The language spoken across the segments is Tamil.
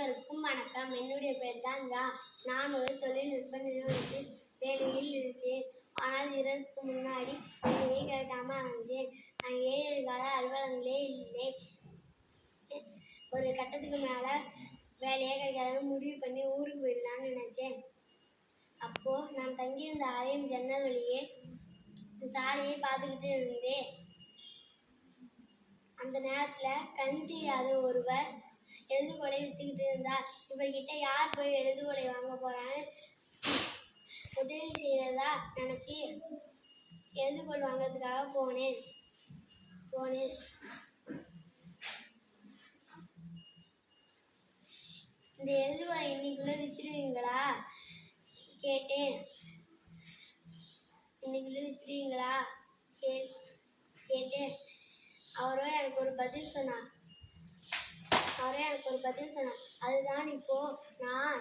அனைவருக்கும் வணக்கம். என்னுடைய பெயர் தான் நான் ஒரு தொழில்நுட்ப நிறுவனத்தில் வேலையில் இருக்கிறேன். ஆனால் இதற்கு முன்னாடி வேலையே கிடைக்காம அடைஞ்சேன். நான் 7 கால அலுவலகங்களே இல்லை. ஒரு கட்டத்துக்கு மேலே வேலையே கிடைக்காதுன்னு முடிவு பண்ணி ஊருக்கு போயிடலான்னு நினச்சேன். அப்போது நான் தங்கியிருந்த அறையின் ஜன்னல் வழியே சாலையை பார்த்துக்கிட்டு இருந்தேன். அந்த நேரத்தில் கண் தெரியாத ஒருவர் எழுதுகோலை விற்றுக்கிட்டு இருந்தார். இவர்கிட்ட யார் போய் எழுதுகோலை வாங்க போகிறான்னு உதவி செய்கிறதா நினச்சி எழுதுகோல் வாங்கிறதுக்காக போனேன். இந்த எழுதுகோலை இன்னைக்குள்ளே விற்றுடுவீங்களா கேட்டேன். இன்னைக்குள்ளே விற்றுடுவீங்களா கேட்டேன். அவரே எனக்கு ஒரு பதில் சொன்னார். அதுதான் இப்போ நான்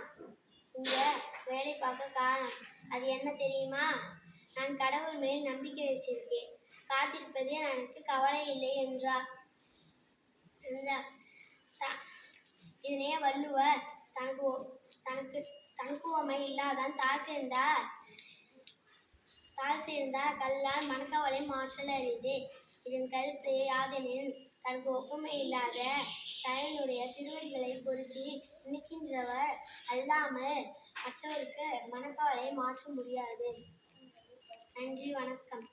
இங்கே வேலை பார்க்க காரணம். அது என்ன தெரியுமா? நான் கடவுள் மேல் நம்பிக்கை வச்சிருக்கேன். காத்திருப்பதே எனக்கு கவலை இல்லை என்றார். இதனே வள்ளுவர் தனக்குவமை இல்லாதான் தாழ் சேர்ந்தார் கல்லால் மனக்கவலை மாற்றல் அறிது. இதன் கருத்து யாதெனில் தனக்கு ஒப்புமை இல்லாத தன்னுடைய திருவடிகளை பொருத்தி நினைக்கின்றவர் அல்லாமல் மற்றவருக்கு மனக்கவலை மாற்ற முடியாது. நன்றி, வணக்கம்.